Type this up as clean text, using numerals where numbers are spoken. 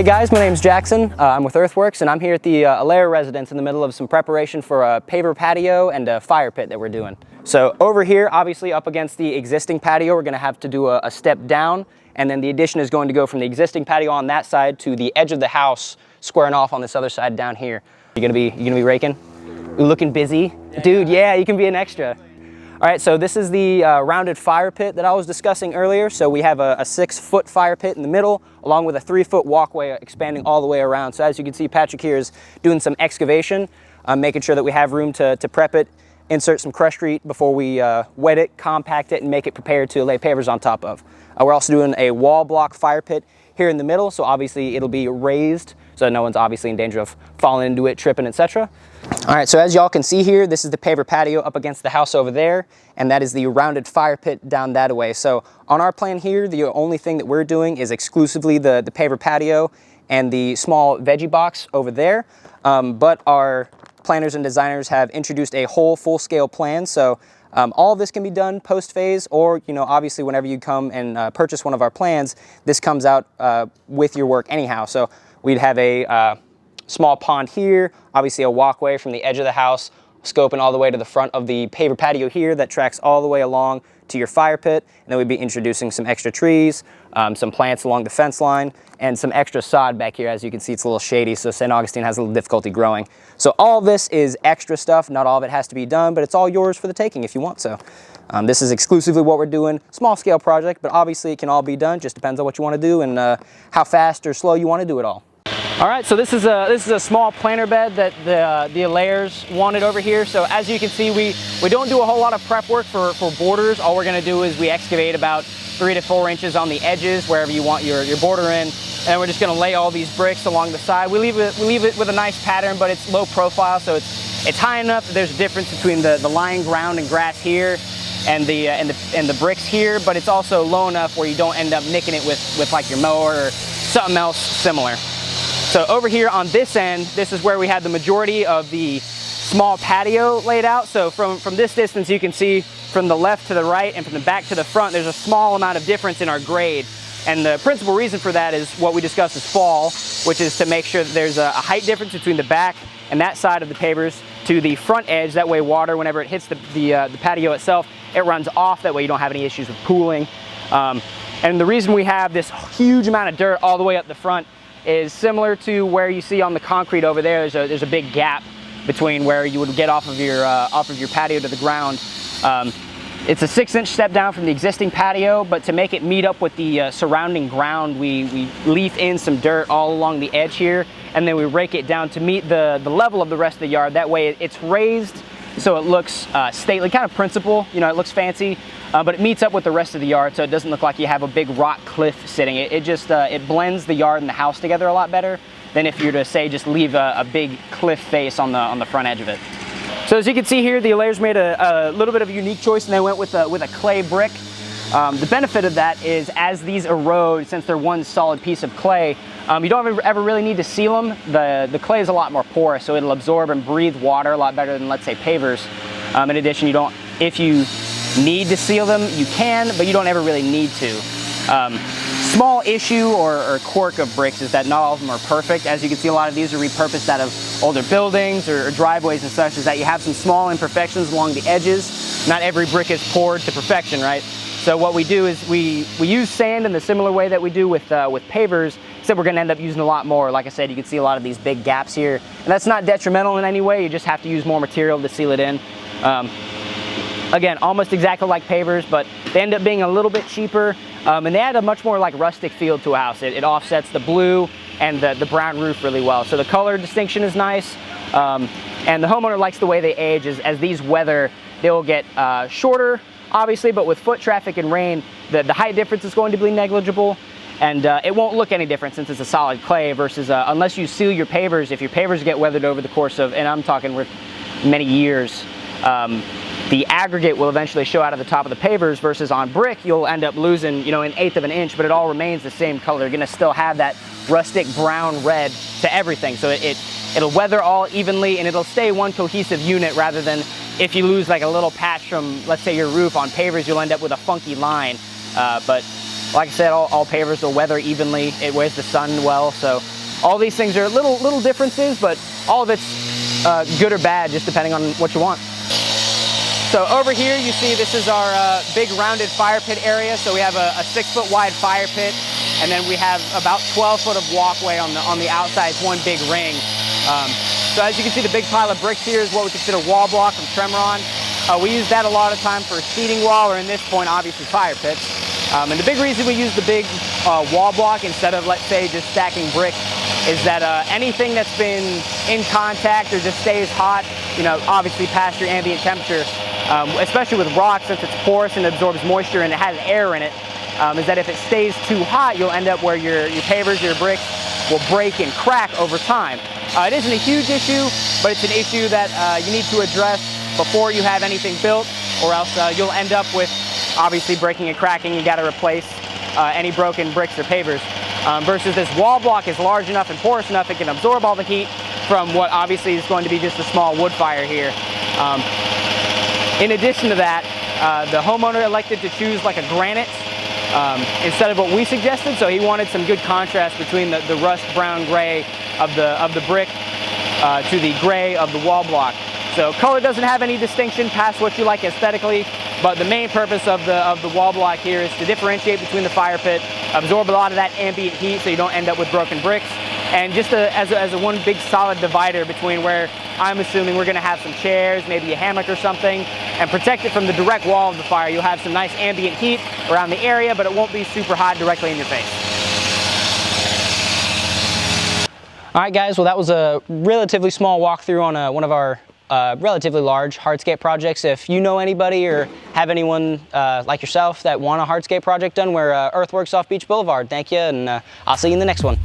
Hey guys, my name's Jackson. I'm with Earthworks, and I'm here at the Amelia residence in the middle of some preparation for a paver patio and a fire pit that we're doing. So over here, obviously up against the existing patio, we're going to have to do a step down, and then the addition is going to go from the existing patio on that side to the edge of the house, squaring off on this other side down here. You gonna be raking? You looking busy? Yeah, dude, yeah, you can be an extra. All right, so this is the rounded fire pit that I was discussing earlier. So we have a 6-foot fire pit in the middle, along with a 3-foot walkway expanding all the way around. So as you can see, Patrick here is doing some excavation, making sure that we have room to prep it, insert some crushed before we wet it, compact it, and make it prepared to lay pavers on top of. We're also doing a wall block fire pit here in the middle, so obviously it'll be raised, so no one's obviously in danger of falling into it, tripping, etc. All right, so as y'all can see here, this is the paver patio up against the house over there, and that is the rounded fire pit down that way. So on our plan here, the only thing that we're doing is exclusively the paver patio and the small veggie box over there, but our planners and designers have introduced a whole full-scale plan. So all of this can be done post-phase, or obviously whenever you come and purchase one of our plans, this comes out with your work anyhow. So we'd have a small pond here, obviously a walkway from the edge of the house, scoping all the way to the front of the paver patio here that tracks all the way along to your fire pit. And then we'd be introducing some extra trees, some plants along the fence line, and some extra sod back here. As you can see, it's a little shady, so St. Augustine has a little difficulty growing. So all of this is extra stuff. Not all of it has to be done, but it's all yours for the taking if you want so. This is exclusively what we're doing. Small scale project, but obviously it can all be done. Just depends on what you want to do and how fast or slow you want to do it all. All right, so this is a small planter bed that the layers wanted over here. So as you can see, we don't do a whole lot of prep work for borders. All we're gonna do is we excavate about 3 to 4 inches on the edges wherever you want your border in, and we're just gonna lay all these bricks along the side. We leave it with a nice pattern, but it's low profile, so it's high enough that there's a difference between the lying ground and grass here and the bricks here, but it's also low enough where you don't end up nicking it with like your mower or something else similar. So over here on this end, this is where we had the majority of the small patio laid out. So from this distance, you can see from the left to the right and from the back to the front, there's a small amount of difference in our grade. And the principal reason for that is what we discussed as fall, which is to make sure that there's a height difference between the back and that side of the pavers to the front edge. That way water, whenever it hits the patio itself, it runs off. That way you don't have any issues with pooling. And the reason we have this huge amount of dirt all the way up the front is similar to where you see on the concrete over there. There's a big gap between where you would get off of your patio to the ground. It's a 6-inch step down from the existing patio, but to make it meet up with the surrounding ground, we leaf in some dirt all along the edge here, and then we rake it down to meet the level of the rest of the yard. That way it's raised so it looks stately, kind of principal, it looks fancy, but it meets up with the rest of the yard, so it doesn't look like you have a big rock cliff sitting. It just it blends the yard and the house together a lot better than if you were to say just leave a big cliff face on the front edge of it. So as you can see here, the layers made a little bit of a unique choice, and they went with a clay brick. The benefit of that is as these erode, since they're one solid piece of clay, you don't ever really need to seal them. The clay is a lot more porous, so it'll absorb and breathe water a lot better than, let's say, pavers. In addition, if you need to seal them, you can, but you don't ever really need to. Small issue or quirk of bricks is that not all of them are perfect. As you can see, a lot of these are repurposed out of older buildings or driveways and such, is that you have some small imperfections along the edges. Not every brick is poured to perfection, right? So what we do is we use sand in the similar way that we do with pavers, except we're gonna end up using a lot more. Like I said, you can see a lot of these big gaps here, and that's not detrimental in any way. You just have to use more material to seal it in. Again, almost exactly like pavers, but they end up being a little bit cheaper, and they add a much more like rustic feel to a house. It offsets the blue and the brown roof really well. So the color distinction is nice, and the homeowner likes the way they age. As these weather, they'll get shorter, obviously, but with foot traffic and rain, the height difference is going to be negligible, and it won't look any different since it's a solid clay versus, unless you seal your pavers, if your pavers get weathered over the course of, and I'm talking with many years, the aggregate will eventually show out of the top of the pavers, versus on brick, you'll end up losing, an 1/8 of an inch, but it all remains the same color. You're gonna still have that rustic brown red to everything. So it'll weather all evenly, and it'll stay one cohesive unit, rather than if you lose like a little patch from, let's say, your roof on pavers, you'll end up with a funky line. But Like I said, all pavers will weather evenly. It wears the sun well, so all these things are little differences, but all of it's good or bad, just depending on what you want. So over here, you see this is our big rounded fire pit area. So we have a 6-foot wide fire pit, and then we have about 12 foot of walkway on the outside. It's one big ring. So as you can see, the big pile of bricks here is what we consider wall block from Tremor. We use that a lot of time for a seating wall, or in this point, obviously fire pits. And the big reason we use the big wall block instead of, let's say, just stacking brick is that anything that's been in contact or just stays hot, you know, obviously past your ambient temperature, especially with rock, since it's porous and absorbs moisture and it has air in it, is that if it stays too hot, you'll end up where your pavers, your bricks will break and crack over time. It isn't a huge issue, but it's an issue that you need to address before you have anything built, or else you'll end up with obviously breaking and cracking. You got to replace any broken bricks or pavers. Versus this wall block is large enough and porous enough, it can absorb all the heat from what obviously is going to be just a small wood fire here. In addition to that, the homeowner elected to choose like a granite instead of what we suggested, so he wanted some good contrast between the rust brown gray of the brick to the gray of the wall block. So color doesn't have any distinction past what you like aesthetically, but the main purpose of the wall block here is to differentiate between the fire pit, absorb a lot of that ambient heat so you don't end up with broken bricks, and just as a one big solid divider between where I'm assuming we're going to have some chairs, maybe a hammock or something, and protect it from the direct wall of the fire. You'll have some nice ambient heat around the area, but it won't be super hot directly in your face. All right, guys, well, that was a relatively small walkthrough on one of our relatively large hardscape projects. If you know anybody or have anyone like yourself that want a hardscape project done, we're Earthworks off Beach Boulevard. Thank you, and I'll see you in the next one.